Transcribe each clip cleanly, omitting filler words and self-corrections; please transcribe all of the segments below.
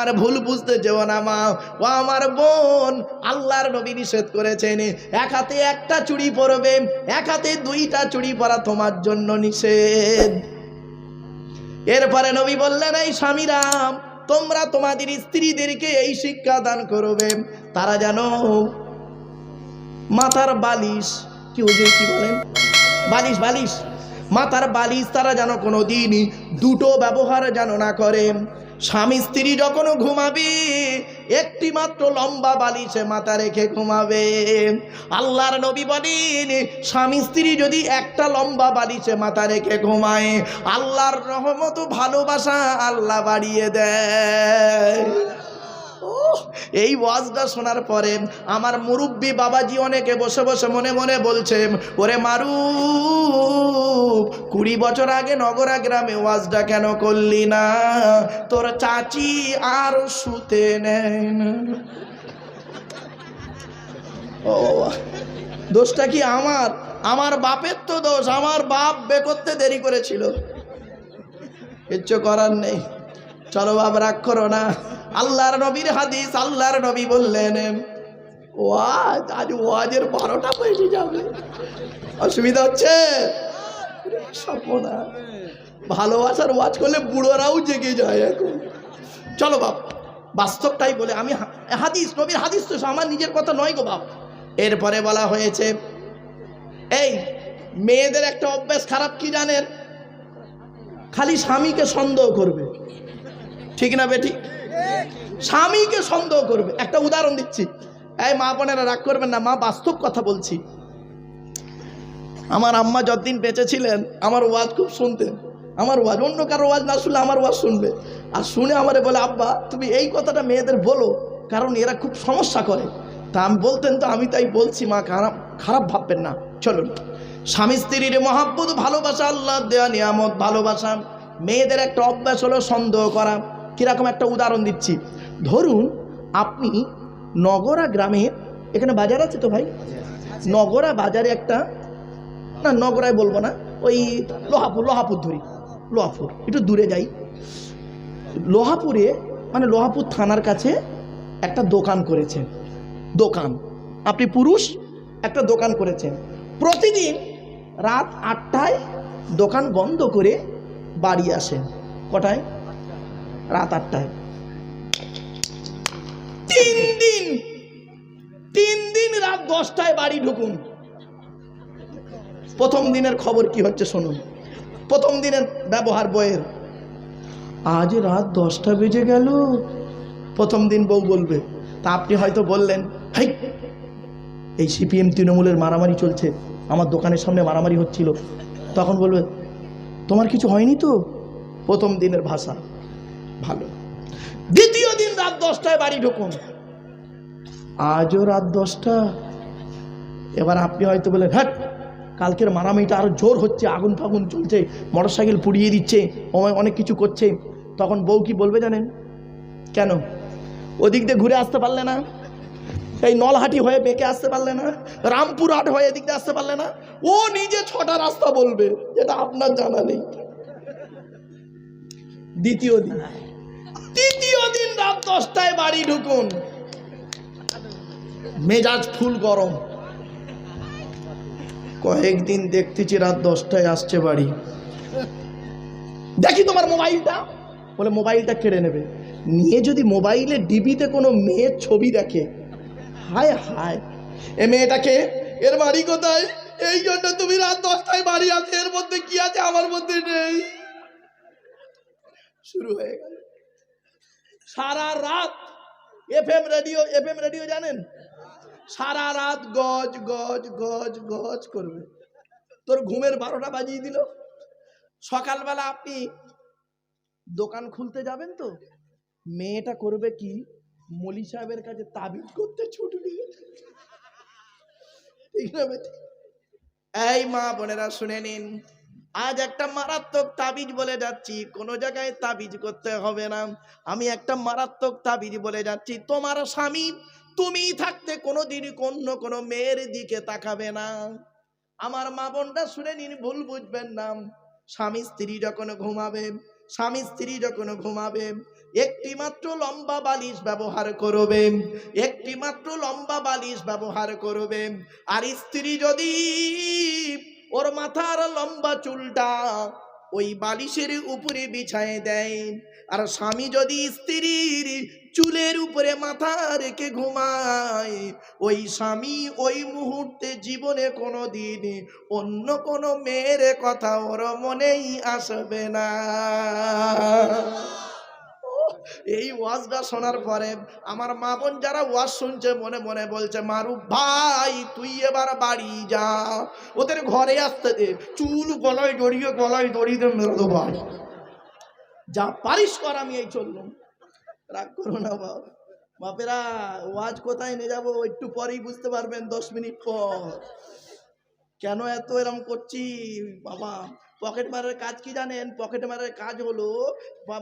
আর ভুল বুঝতে যেও না মা, ও আমার বোন, আল্লাহর নবী নিষেধ করেছেন এক হাতে একটা চুড়ি পরবে, এক হাতে দুইটা চুড়ি পরা তোমার জন্য নিষেধ। এরপরে নবী বললেন, এই স্বামীরা, তোমরা তোমাদের স্ত্রীদেরকে এই শিক্ষা দান করবে, তারা যেন মাথার বালিশ, কি হুজুর কি বলেন, বালিশ বালিশ, মাথার বালিশ তারা যেন কোনোদিন দুটো ব্যবহার যেন না করে। স্বামী স্ত্রী যখন ঘুমাবে একটি মাত্র লম্বা বালিশে মাথা রেখে ঘুমাবে। আল্লাহর নবী বলেন, স্বামী স্ত্রী যদি একটা লম্বা বালিশে মাথা রেখে ঘুমায়, আল্লাহর রহমত ভালোবাসা আল্লাহ বাড়িয়ে দেয়। এই ওয়াজটা শোনার পরে আমার মুরব্বী বাবাজি অনেকে বসে বসে মনে মনে বলছে, ওরে মারু, 20 বছর আগে নগরা গ্রামে ওয়াজটা কেন করলি না? তোর চাচি আর শুতে নেয় না। ও দোষটা কি আমার? আমার বাপের তো দোষ, আমার বাপ বে করতে দেরি করেছিল, কিচ্ছু করার নেই। চলো বাপ, রাগ করো না। আল্লাহর নবীর হাদিস, আল্লাহর নবী বললেন, ওয়াজ আজ ওয়াজের 12টা বেজে যাবে, অসুবিধা হচ্ছে? সপনা ভালোবাসার ওয়াজ করলে বুড়োরাও জেগে যায় এখন। চলো বাপ, বাস্তবটাই বলে আমি, হাদিস, নবীর হাদিস তো, আমার নিজের কথা নয় গো বাপ। এরপরে বলা হয়েছে, এই মেয়েদের একটা অভ্যাস খারাপ কি জানেন? খালি স্বামীকে সন্দেহ করবে, ঠিক না বেটি? স্বামীকে সন্দেহ করবে। একটা উদাহরণ দিচ্ছি, এই মা বোনেরা রাগ করবেন না, মা বাস্তব কথা বলছি। আমার আম্মা যতদিন বেঁচে ছিলেন আমার ওয়াজ খুব শুনতেন। আমার ওয়াজ, অন্য কারো ওয়াজ না শুনলে আমার ওয়াজ শুনবে, আর শুনে আমারে বলে, আব্বা তুমি এই কথাটা মেয়েদের বলো, কারণ এরা খুব সমস্যা করে। তা আমি বলতেন, তো আমি তাই বলছি মা, খারাপ ভাববেন না। চলুন, স্বামী স্ত্রীর মহাব্বত, ভালোবাসা, আল্লাহ দেয়া নিয়ামত ভালোবাসা। মেয়েদের একটা অভ্যাস হলো সন্দেহ করা। কীরকম? একটা উদাহরণ দিচ্ছি। ধরুন আপনি নগরা গ্রামে, এখানে বাজার আছে তো ভাই, নগরা বাজারে একটা, না নগরায় বলবো না, ওই লোহাপুর ধরি, লোহাপুর একটু দূরে যাই। লোহাপুরে মানে লোহাপুর থানার কাছে একটা দোকান করেছেন। দোকান, আপনি পুরুষ, একটা দোকান করেছেন। প্রতিদিন রাত 8টায় দোকান বন্ধ করে বাড়ি আসেন। কটায়? রাত 8টায়। 3 দিন রাত 10টায় বাড়ি ঢুকুন। প্রথম দিনের খবর কি হচ্ছে শুনুন, প্রথম দিনের ব্যবহার বইয়ের। আজ রাত 10টা বেজে গেল, প্রথম দিন বউ বলবে। তা আপনি হয়তো বললেন, হাই, এই সিপিএম তৃণমূলের মারামারি চলছে, আমার দোকানের সামনে মারামারি হচ্ছিল। তখন বলবে, তোমার কিছু হয়নি তো? প্রথম দিনের ভাষা ভালো। দ্বিতীয় দিন রাত 10টায় বাড়ি ঢুকুন, আজও রাত 10টা। এবার আপনি হয়তো বলেন, হ্যাঁ, কালকের মারামারিটা আরো জোর হচ্ছে, আগুন ফাগুন চলছে, মোটরসাইকেল পুড়িয়ে দিচ্ছে, অনেক কিছু করছে। তখন বউ কি বলবে জানেন? কেন ওদিক দিয়ে ঘুরে আসতে পারলে না? এই নলহাটি হয়ে বেঁকে আসতে পারলে না? রামপুরহাট হয়ে এদিক দিয়ে আসতে পারলে না? ও নিজে 6টা রাস্তা বলবে, যেটা আপনার জানা নেই। তৃতীয় দিন রাত 10টায় বাড়ি ঢুকুন, মেজাজ ফুল গরম। কয়েকদিন দেখতেছি রাত 10টায় আসছে বাড়ি, দেখি তোমার মোবাইলটা, বলে মোবাইলটা কেড়ে নেবে। নিয়ে যদি মোবাইলে ডিবিতে কোনো মেয়ের ছবি দেখে, হায় হায়, এ মেয়েটাকে, এর বাড়ি কোথায়, এই জন্য তুমি রাত 10টায় বাড়ি আসে, এর মধ্যে কি আছে আমার মধ্যে নেই। শুরু হয়ে গেল সারা রাত এফএম রেডিও জানেন, সারা রাত গজ গজ গজ গজ করবে। তোর ঘুমের 12টা বাজিয়ে দিল। সকালবেলা আপনি দোকান খুলতে যাবেন, তো মেয়েটা করবে কি, মলি সাহেবের কাছে তাবিজ করতে ছুটবে। এই মা বোনেরা শুনে নিন, আজ একটা মারাত্মক তাবিজ বলে যাচ্ছি, কোনো জায়গায় তাবিজ করতে হবে না। আমি একটা মারাত্মক তাবিজ বলে যাচ্ছি, তোমার স্বামী তুমি থাকতে কোনোদিন কোনো মেয়ের দিকে তাকাবে না। আমার মা বোনটা শুনে নিন, ভুল বুঝবেন না। স্বামী স্ত্রী যখন ঘুমাবে একটি মাত্র লম্বা বালিশ ব্যবহার করবে, একটি মাত্র লম্বা বালিশ ব্যবহার করবে। আর স্ত্রী যদি ওর মাথার লম্বা চুলটা ওই বালিশের উপরে বিছায় দেয়, আর স্বামী যদি স্ত্রীর চুলের উপরে মাথা রেখে ঘুমায়, ওই স্বামী ওই মুহূর্তে জীবনে কোনো দিন অন্য কোনো মেয়ের কথা ওর মনেই আসবে না। এই ওয়াজটা শোনার পরে আমার মা বোন যারা ওয়াজ শুনছে মনে মনে বলছে, মারুফ ভাই তুই এবার বাড়ি যা, ওদের ঘরে আসতে দে, চুল গলায় জড়িয়ে মেরে দেবো ভাই, যা পারিস কর, আমি এই চললাম। রাগ করো না বাপ, বাপেরা ওয়াজ কোথায় নিয়ে যাবো একটু পরেই বুঝতে পারবেন, 10 মিনিট পর। কেন এত এরম করছি বাবা? পকেট মারের কাজ কি জানেন? পকেট মারের কাজ হলো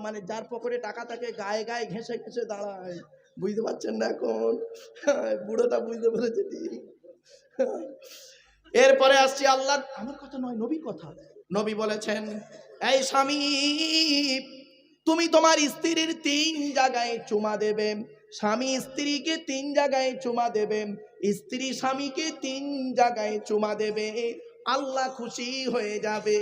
মানে যার পকেটে টাকা থাকে গায়ে গায়ে ঘেঁষে ঘেঁষে দাঁড়ায়। বুঝতে পারছেন না এখন? বুড়োটা বুঝতে পেরেছে ঠিক। এরপরে আসছি আল্লাহ, আমার কথা নয়, নবীর কথা। নবী বলেছেন, এই স্বামী তুমি তোমার স্ত্রীর 3 জায়গায় চুমা দেবে। স্বামী স্ত্রীকে 3 জায়গায় চুমা দেবে, স্ত্রী স্বামীকে 3 জায়গায় চুমা দেবে, আল্লাহ খুশি হয়ে যাবে।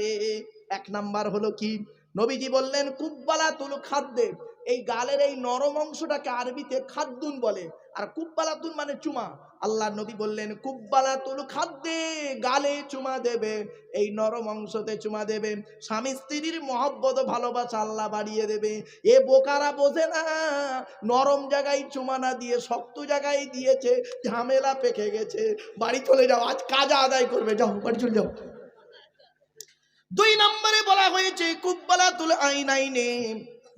1 নাম্বার হলো কি? নবীজি বললেন কুব্বালাতুল খাদ্দে, এই গালের এই নরম অংশটাকে আরবিতে খাদ্দুন বলে, আর কুব্বালাতুন মানে চুমা। আল্লাহ নবী বললেন কুব্বালাতুল খাদ্দে, গালে চুমা দেবে, এই নরম অংশতে চুমা দেবে, স্বামী স্ত্রীর মহব্বত ভালোবাসা আল্লাহ বাড়িয়ে দেবে। এ বোকারা বোঝে না, নরম জায়গায় চুমা না দিয়ে শক্ত জায়গায় দিয়েছে, ঝামেলা পেকে গেছে। বাড়ি চলে যাও, আজ কাজা আদায় করবে, যাও বাড়ি চলে যাও। 2 নম্বরে বলা হয়েছে কুব্বালাতুল আইনাইনে,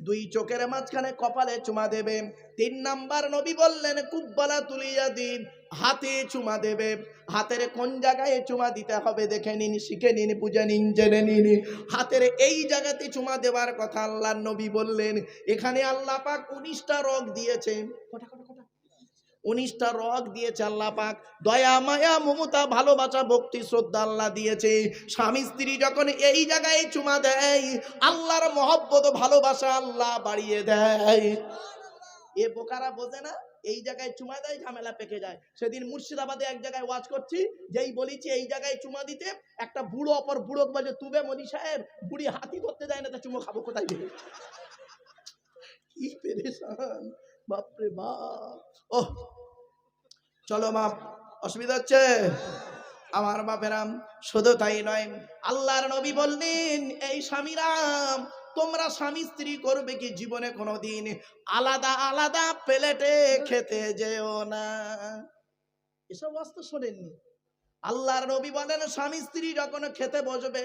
2 চোখের মাঝখানে কপালে চুমা দেবে। 3 নাম্বার নবী বললেন কুব্বালাতুল ইয়াদিন, হাতে চুমা দেবে। হাতের কোন জায়গায় চুমা দিতে হবে দেখে নিন, শিখে নিন, বুঝে নিন, জেনে নিন। হাতের এই জায়গাতে চুমা দেওয়ার কথা আল্লাহর নবী বললেন। এখানে আল্লাহ পাক 19টা রগ দিয়েছে। কটা 19টা রগ দিয়েছে আল্লাহ পাক। দয়া মায়া মমতা ভালোবাসা ভক্তি শ্রদ্ধা আল্লাহ দিয়েছে। স্বামী স্ত্রী যখন এই জায়গায় চুমা দেয়, আল্লাহর মহব্বত ভালোবাসা আল্লাহ বাড়িয়ে দেয়। এ বোকারা বোঝে না, এই জায়গায় চুমা দেয় ঝামেলা পেকে যায়। সেদিন মুর্শিদাবাদে এক জায়গায় ওয়াজ করছি, যেই বলেছি এই জায়গায় চুমা দিতে, একটা বুড়ো অপর বুড়ো বলছে, তুবে মোদি সাহেব বুড়ি হাতি ধরতে দেয় না, তা চুমো খাবো কোথায় গেলে? কি পেরেশান, বাপরে বাপ। ওহ চলো মা, অসুবিধা হচ্ছে আমার বাপেরাম। শুধু তাই নয়, আল্লাহর নবী বললেন এই স্বামীরাম, তোমরা স্বামী স্ত্রী করবে কি জীবনে কোনোদিন আলাদা আলাদা প্লেটে খেতে যেও না। এসব বাস্তব শোনেননি? আল্লাহর নবী বলেন স্বামী স্ত্রী যখন খেতে বসবে,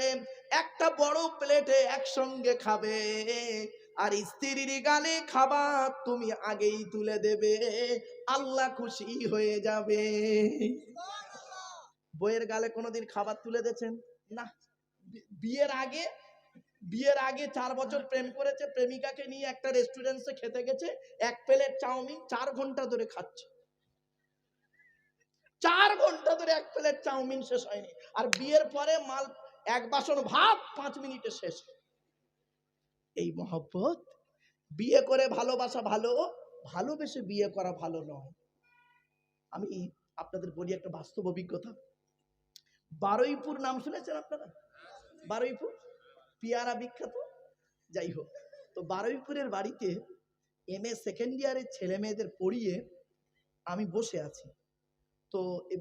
একটা বড় প্লেটে একসঙ্গে খাবে, আর স্ত্রীর গালে খাবার তুমি আগেই তুলে দেবে, আল্লাহ খুশি হয়ে যাবে। বইয়ের গালে কোনোদিন খাবার তুলে দিয়েছেন? না। বিয়ের আগে 4 বছর প্রেম করেছে, প্রেমিকাকে নিয়ে একটা রেস্টুরেন্টে খেতে গেছে, 1 প্লেট চাউমিন 4 ঘন্টা ধরে খাচ্ছে। 4 ঘন্টা ধরে 1 প্লেট চাউমিন শেষ হয়নি। আর বিয়ের পরে মাল 1 বাসন ভাত 5 মিনিটে শেষ। এই মহব্বত। বিয়ে করে ভালোবাসা ভালো, ভালোবেসে বিয়ে করা ভালো নয়। আমি আপনাদের বলি একটা বাস্তব অভিজ্ঞতা। বারুইপুর নাম শুনেছেন আপনারা? বারুইপুর পিয়ারা বিখ্যাত। যাই হোক, তো বারুইপুরের বাড়িতে MA সেকেন্ড ইয়ারের ছেলে মেয়েদের পড়িয়ে আমি বসে আছি। তো এই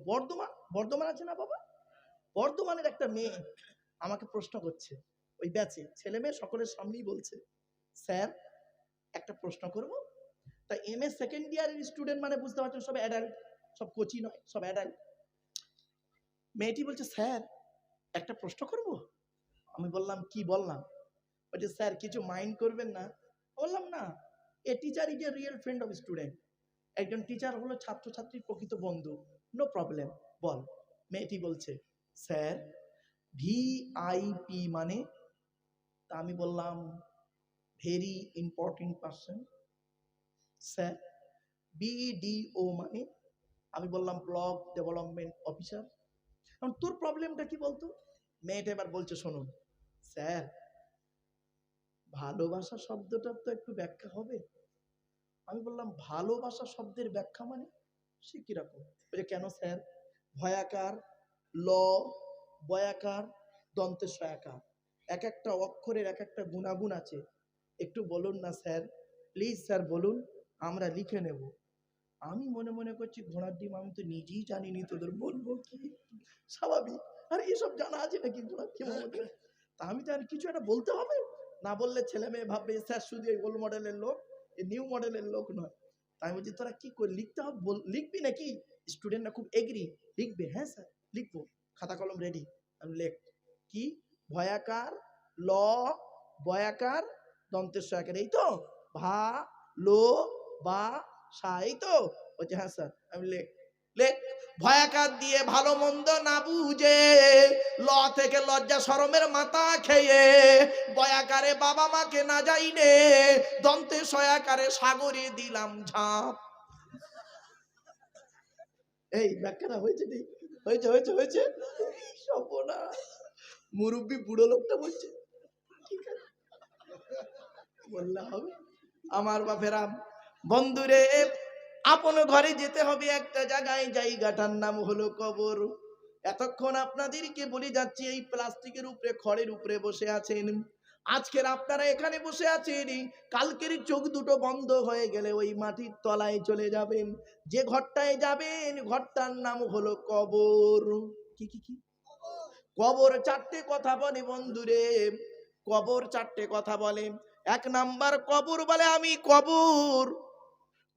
বর্ধমান আছে না বাবা, বর্ধমানের একটা মেয়ে আমাকে প্রশ্ন করছে, ওই ব্যাচে ছেলে মেয়ে সকলের সামনেই বলছে, স্যার একটা প্রশ্ন করব। তা MA সেকেন্ড ইয়ারের স্টুডেন্ট মানে বুঝতে পারছেন সব অ্যাডাল্ট, সব কোচি নয়, সব অ্যাডাল্ট। মেয়েটি বলছে স্যার একটা প্রশ্ন করব। আমি বললাম কি? বললাম। বলছে স্যার কিছু মাইন্ড করবেন না। বললাম না, a teacher is a real friend of student. একজন টিচার হলো ছাত্রছাত্রীর প্রকৃত বন্ধু, নো প্রবলেম, বল। মেয়েটি বলছে স্যার VIP মানে? তা আমি বললাম very important person. Sir BDO মানে? আমি বললাম ব্লক ডেভেলপমেন্ট অফিসার। এখন তোর প্রবলেমটা কি বলতো? মেয়েটা এবার বলছে শুনুন স্যার, ভালোবাসা শব্দটার তো একটু ব্যাখ্যা হবে। আমি বললাম ভালোবাসা শব্দের ব্যাখ্যা মানে? সে কিরকম? বলে কেন স্যার? ভয়াকার, ল, বয়াকার, দন্তের সয়াকার, এক একটা অক্ষরের এক একটা গুণাগুণ আছে। একটু বলুন না স্যার, প্লিজ স্যার বলুন, আমরা লিখে নেব। আমি মনে মনে করছি ঘোড়ার ডিম, আমি তো নিজেই জানিনি, তোদের বলবো কি? স্বাভাবিক। আর এসব জানা আছে নাকি ঘোড়ার ডিম আমাদের? তা আমি তো আর কিছু একটা বলতে হবে, না বললে ছেলে মেয়ে ভাববে স্যার শুধু এই ওল্ড মডেলের লোক, এই নিউ মডেলের লোক নয়। তাই বলছি তোরা কি করে লিখতে হবে, লিখবি নাকি? স্টুডেন্টরা খুব এগ্রি, লিখবে। হ্যাঁ স্যার লিখবো, খাতা কলম রেডি। আমি লেখ কি? ভয়াকার, ল, বয়াকার, দন্তের সয়াকার, এই তো? ভা, লো, বা, সা, এই তো? বলছে হ্যাঁ স্যার। আমি লেখ লেখ ভয়াকার দিয়ে ভালো মন্দ না বুঝে, ল থেকে লজ্জা শরমের মাথা খেয়ে, বয়াকারে বাবা মাকে না যাইনে, দন্তে সয়াকারে সাগরে দিলাম ঝাঁপ। এই ব্যাখ্যাটা হয়েছে? হয়েছে হয়েছে হয়েছে। সর্বনাশ, মুরব্বী বুড়ো লোকটা বলছে ঠিক আছে বললে হবে? আমার বাপেরা, বন্ধুরে, আপন ঘরে যেতে হবে একটা জায়গায়, জায়গাটার নাম হলো কবর। এতক্ষণ আপনাদেরকে বলে যাচ্ছি, এই প্লাস্টিকের উপরে, খড়ের উপরে বসে আছেন। আজকের আপনারা এখানে বসে আছেন, কালকের চোখ দুটো বন্ধ হয়ে গেলে ওই মাটির তলায় চলে যাবেন। যে ঘরটায় যাবেন, ঘরটার নাম হলো কবর। কি কি কি? কবর চারটে কথা বলে বন্ধুরে, কবর চারটে কথা বলে। এক নাম্বার কবর বলে আমি কবর,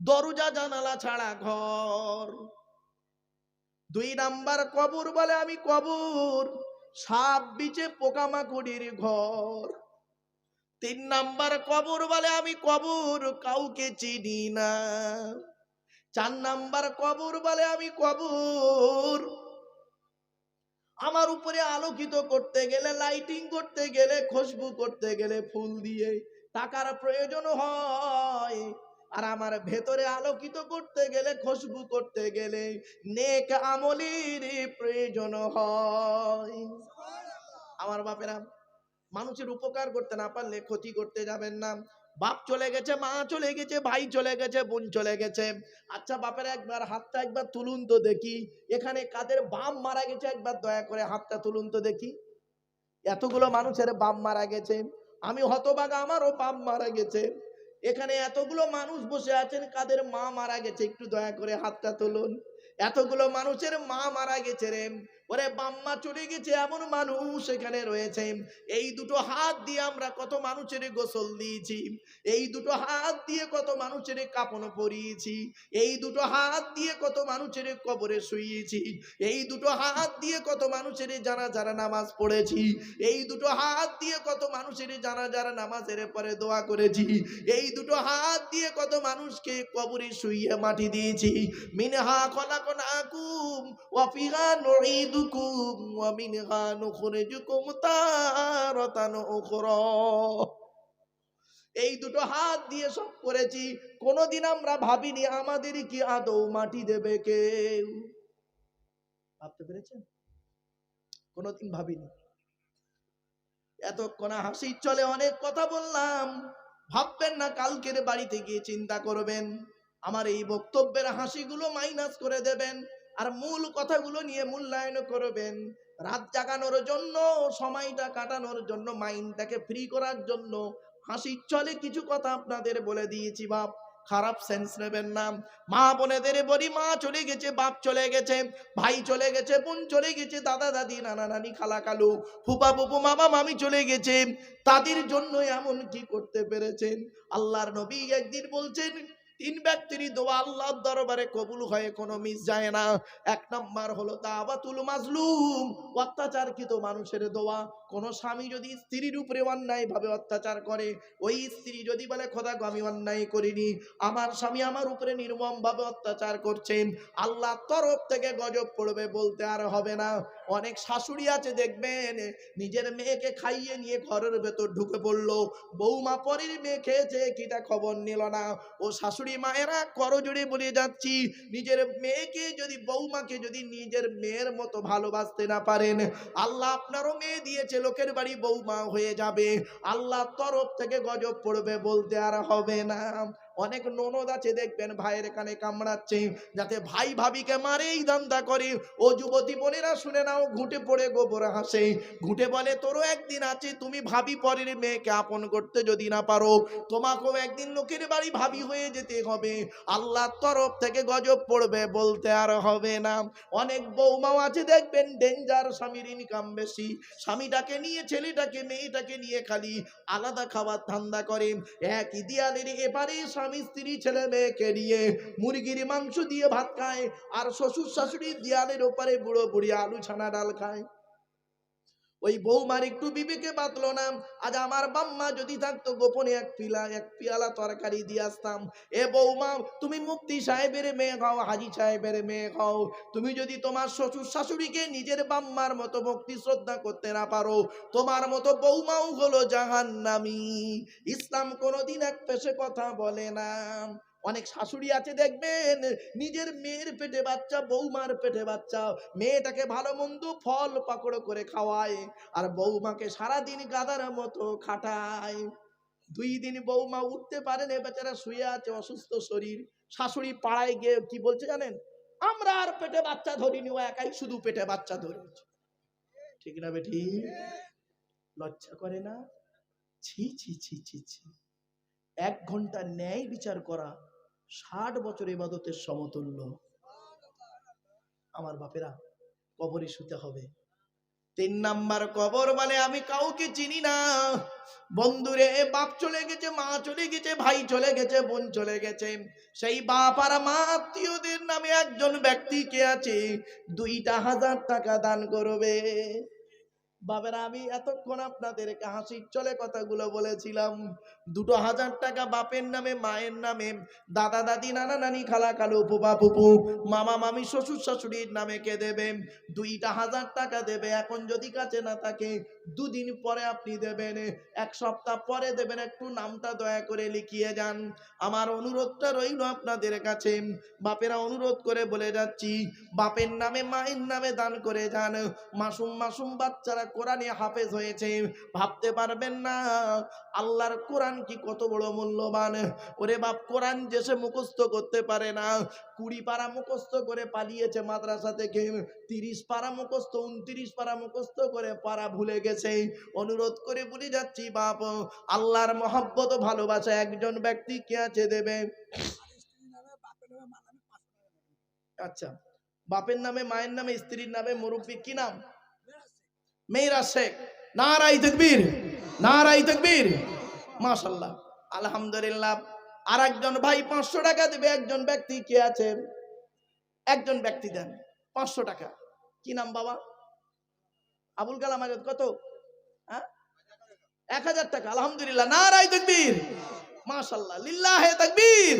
দরজা জানালা ছাড়া ঘর। দুই নাম্বার কবর বলে আমি কবর, সাপ বিচে পোকামাকড়ির ঘর। তিন নাম্বার কবর বলে আমি কবর, কাউকে চিনি না। চার নাম্বার কবর বলে আমি কবর, আমার উপরে আলোকিত করতে গেলে, লাইটিং করতে গেলে, খুশবু করতে গেলে ফুল দিয়ে টাকার প্রয়োজন হয়, আর আমার ভেতরে আলোকিত করতে গেলে, খুশবু করতে গেলে নেক আমলের প্রয়োজন হয়। আমার বাপেরা, মানুষের উপকার করতে না পারলে ক্ষতি করতে যাবেন না। বাপ চলে গেছে, মা চলে গেছে, ভাই চলে গেছে, বোন চলে গেছে। আচ্ছা বাপের একবার হাতটা একবার তুলুন তো দেখি, এখানে কাদের বাপ মারা গেছে একবার দয়া করে হাতটা তুলুন তো দেখি। এতগুলো মানুষের বাপ মারা গেছে, আমি হতভাগা, আমারও বাপ মারা গেছে। এখানে এতগুলো মানুষ বসে আছেন, কাদের মা মারা গেছে একটু দয়া করে হাতটা তুলুন। এতগুলো মানুষের মা মারা গেছে রে, ওরে বাম্মা চলে গেছে এমন মানুষ এখানে রয়েছে। এই দুটো হাত দিয়ে আমরা কত মানুষের গোসল দিয়েছি, এই দুটো হাত দিয়ে কত মানুষের কাপড় পরিয়েছি, এই দুটো হাত দিয়ে কত মানুষের কবরে শুইয়েছি, এই দুটো হাত দিয়ে কত মানুষের জানাজার নামাজ পড়েছি, এই দুটো হাত দিয়ে কত মানুষের জানাজার নামাজের পরে দোয়া করেছি, এই দুটো হাত দিয়ে কত মানুষকে কবরে শুইয়ে মাটি দিয়েছি। মিনহা খলাকনাকুম ওয়া ফিহা নুঈদুকুম ওয়া মিনহা নুখরিজুকুম তারাতান উখরা। এই দুটো হাত দিয়ে সব করেছি, কোনদিন আমরা ভাবিনি আমাদের কি আদৌ মাটি দেবে কেউ। ভাবতে পেরেছেন? কোনদিন ভাবিনি। এতক্ষণ হাসির চলে অনেক কথা বললাম, ভাববেন না কালকের বাড়িতে গিয়ে চিন্তা করবেন, আমার এই বক্তব্যের হাসিগুলো মাইনাস করে দেবেন, আর মূল কথাগুলো নিয়ে মূল্যায়ন করবেন। রাত জাগানোর জন্য, সময়টা কাটানোর জন্য, মাইন্ডটাকে ফ্রি করার জন্য হাসির চলে কিছু কথা আপনাদের বলে দিয়েছি। বাপ, খারাপ সেন্স নেবেন না। মা বোনেদের বলি, মা চলে গেছে, বাপ চলে গেছে, ভাই চলে গেছে, বোন চলে গেছে, দাদা দাদি, নানা নানি, খালা খালু, ফুপা ফুপু, মামা মামি চলে গেছে, তাদের জন্য এমন কি করতে পেরেছেন? আল্লাহর নবী একদিন বলছেন, তিন ব্যক্তির দোয়া আল্লাহর দরবারে কবুল হয়, কোনো মিস যায় না। এক নাম্বার হলো দাওয়াতুল মাজলুম, অত্যাচারকৃত মানুষের দোয়া। কোন স্বামী যদি স্ত্রীর উপরে অন্যায় ভাবে অত্যাচার করে, ওই স্ত্রী যদি বলে খোদা গো আমি অন্যায় করিনি, আমার স্বামী আমার উপরে নির্মম ভাবে অত্যাচার করছেন, আল্লাহর তরফ থেকে গজব পড়বে, বলতে আর হবে না। অনেক শাশুড়ি আছে দেখবেন, নিজের মেয়েকে খাইয়ে নিয়ে ঘরের ভেতর ঢুকে পড়লো, বৌমা পরের মেয়ে খেয়েছে কিটা খবর নিল না। ও শাশুড়ি মায়েরা করজোড়ে বলে যাচ্ছি, নিজের মেয়েকে যদি, বৌমাকে যদি নিজের মেয়ের মতো ভালোবাসতে না পারেন, আল্লাহ আপনারও মেয়ে দিয়েছে, লোকের বাড়ি বৌমা হয়ে যাবে, আল্লাহর তরফ থেকে গজব পড়বে, বলতে আর হবে না। অনেক ননদ আছে দেখবেন ভাইয়ের কানে কামড়াচ্ছে, যাতে ভাই ভাবিকে মারে এই ধান্দা করে। ও যুবতী বোনেরা শুনে নাও, ঘুঁটে পড়ে গোবর হাসে। ঘুঁটে বলে তোরও একদিন আছে, তুমি ভাবি পরের মেয়েকে আপন করতে যদি না পারো, তোমাকেও একদিন লোকের বাড়ি ভাবি হয়ে যেতে হবে, আল্লাহর তরফ থেকে গজব পড়বে, বলতে আর হবে না। অনেক বৌমাও আছে দেখবেন ডেঞ্জার, স্বামীর ইনকাম বেশি, স্বামীটাকে নিয়ে ছেলেটাকে মেয়েটাকে নিয়ে খালি আলাদা খাবার ধান্দা করে। এক ইদিয়ালের এপারে স্বামী স্ত্রী ছেলে মেয়েকে নিয়ে মুরগির মাংস দিয়ে ভাত খায়, আর শ্বশুর শাশুড়ি দেয়ালের ওপারে বুড়ো বুড়ি আলু ছানা ডাল খায়। ওই বৌমার একটু বিবেকে বাতলো না, আজ আমার বাম্মা যদি থাকতো গোপনে এক পিয়ালা তরকারি দিয়ে আসতাম। এ বৌমা, তুমি মুফতি সাহেবের মেয়ে খাও, হাজি সাহেবের মেয়ে খাও, তুমি যদি তোমার শ্বশুর শাশুড়িকে নিজের বাম্মার মতো ভক্তি শ্রদ্ধা করতে না পারো, তোমার মতো বৌমাও হলো জাহান্নামী। ইসলাম কোনোদিন এক পেশে কথা বলে না। অনেক শাশুড়ি আছে দেখবেন, নিজের মেয়ের পেটে বাচ্চা, বৌমার পেটে বাচ্চা, মেয়েটাকে ভালো মন্দ ফল পাকড় করে খাওয়ায়, আর বৌমাকে সারাদিন গাদার মতো খাটায়। 2 দিন বৌমা উঠতে পারে না, বেচারা শুয়ে আছে, অসুস্থ শরীর। শাশুড়ি পাড়ায় গিয়ে কি বলছে জানেন? আমরা আর পেটে বাচ্চা ধরিনি, ও একাই শুধু পেটে বাচ্চা ধরেছে। ঠিক না বেটি? লজ্জা করে না? ছি ছি ছি ছি ছি। 1 ঘন্টা ন্যায় বিচার করা 60 বছর ইবাদতের সমতুল্য। আমার বাপেরা, কবরে শুতে হবে। 3 নাম্বার কবর মানে আমি কাউকে চিনি না। বন্ধুরে, বাপ চলে গেছে, মা চলে গেছে, ভাই চলে গেছে, বোন চলে গেছে, সেই বাপ আর মা আত্মীয়দের নামে একজন ব্যক্তি কে আছে, 2,000 টাকা দান করবে। বাবেরা, আমি এতক্ষণ আপনাদেরকে হাসির চলে কথাগুলো বলেছিলাম। 2,000 টাকা বাপের নামে, মায়ের নামে, দাদা দাদি, নানা নানি, খালা খালু, ফুপা ফুপু, মামা মামি, শ্বশুর শাশুড়ির নামে কে দেবে? 2,000 টাকা দেবে। এখন যদি কাছে না থাকে, 2 দিন পরে আপনি দেবেন, 1 সপ্তাহ পরে দেবেন। একটু নামটা দয়া করে লিখিয়ে যান। আমার অনুরোধটা রইল আপনাদের কাছে, বাপেরা, অনুরোধ করে বলে যাচ্ছি, বাপের নামে মায়ের নামে দান করে যান। মাসুম মাসুম বাচ্চারা কোরআনে হাফেজ হয়েছে, ভাবতে পারবেন না আল্লাহর কোরআন কি কত বড় মূল্যবান। ওরে বাপ, কোরআন যে সে মুখস্থ করতে পারে না, 20 পারা মুখস্থ করে পালিয়েছে মাদ্রাসা থেকে, 30 পারা মুখস্থ, 29 পারা মুখস্থ করে পারা ভুলে গেছে। অনুরোধ করে বলে যাচ্ছি, বাপ, আল্লাহর মহব্বত ভালোবাসা একজন ব্যক্তি কে আছে দেবে। আচ্ছা, বাপের নামে, মায়ের নামে, স্ত্রীর নামে, মুরব্বি কি নাম? মেয়েরা শেখ। নারাই তাকবীর, নারাই তাকবীর, মাশাআল্লাহ, আলহামদুলিল্লাহ। আর একজন ভাই 500 টাকা দেবে। একজন ব্যক্তি কে আছে? একজন ব্যক্তি দেন 500 টাকা। কি নাম বাবা? আবুল কালাম আজাদ। কত? 1000 টাকা। আলহামদুলিল্লাহ, নারাই তাকবীর, মাশাআল্লাহ, লিল্লাহে তাকবীর।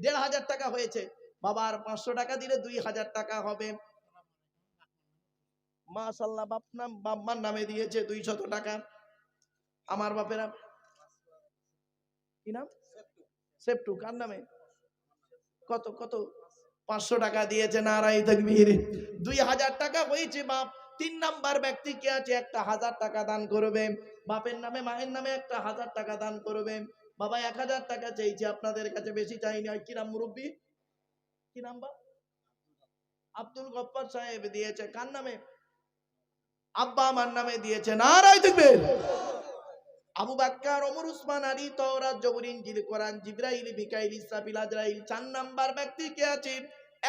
1500 টাকা হয়েছে। বাবার 500 টাকা দিলে 2000 টাকা হবে। মাশাআল্লাহ, বাম্মার নামে দিয়েছে 200 টাকা। আমার বাপেরা, কি নাম? সেপ্টু। কার নামে? কত কত? 500 টাকা দিয়েছে। নারাই তাকবীর। 2000 টাকা হয়েছে বাপ। 3 নাম্বার ব্যক্তি কে আছে? 1000 টাকা দান করবে। বাপের নামে, মায়ের নামে 1000 টাকা দান করবে। বাবা 1000 টাকা চাইছে আপনাদের কাছে, বেশি চাইনি। কি নাম মুরব্বি? কি নাম বা? আব্দুল গফফার সাহেব দিয়েছে। কার নামে? আব্বা আমার নামে দিয়েছে। নারাই তাকবীর। আবু বকর, ওমর, উসমান, আলী, তাওরাত, জবুর, ইনজিল, কোরআন, জিবরাইল, মিকাইল, ইসরাফিল, আজরাইল। 4 নাম্বার ব্যক্তি কে আছে?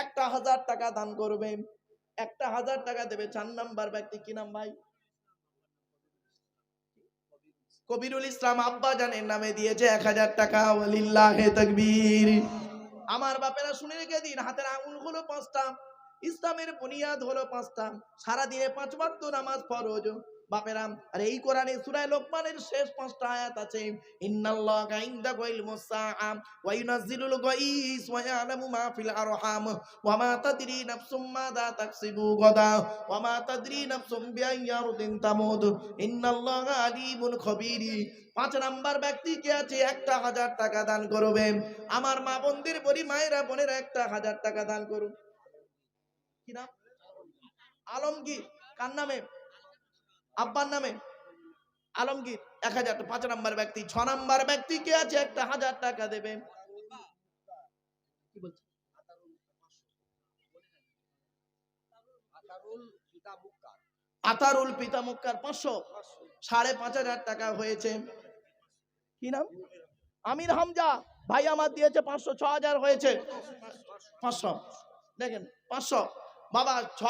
1000 টাকা দান করবে। 1000 টাকা দেবে 4 নাম্বার ব্যক্তি। কি নাম ভাই? কবিরুল ইসলাম আব্বা জানের নামে দিয়েছে 1000 টাকা। ওয়ালিল্লাহি তাকবীর। আমার বাপেরা শুনে রেখে দিন, হাতের আঙুল হলো 5টা, ইসলামের বুনিয়াদ হলো 5টা, সারা দিনে 5 ওয়াক্ত নামাজ ফরজ। বাপেরা, আর এই কোরআনে সূরা লোকমানের শেষ 5টা আয়াত আছে, ইন্নাল্লাহা ইনদাহু ইলমুস সাআ ওয়া ইউনাজ্জিলুল গায়স ওয়া ইয়ালামু মা ফিল আরহাম ওয়া মা তাদরি নাফসুম মাযা তাকসিবু গাদা ওয়া মা তাদরি নাফসুম বিআইয়ি আরদিন তামুত ইন্নাল্লাহা আলিমুন খবীর। 5 নাম্বার ব্যক্তি কে আছে? 1000 টাকা দান করবে। আমার মা বোনদের বলি, মায়েরা বোনেরা 1000 টাকা দান করুন। কি নাম? আলমগীর। কার নামে? আব্বার নামে আলমগীর 1000 টাকা। 5 নাম্বার ব্যক্তি, 6 নাম্বার ব্যক্তি কে আছে 1000 টাকা দেবে। কি বলছে? আতারুল পিতা মুক্কার 500, 5500 টাকা হয়েছে। কি নাম? আমির হামজা ভাই আমার দিয়েছে 500, 6000 হয়েছে 500। দেখেন 500 বাবা 6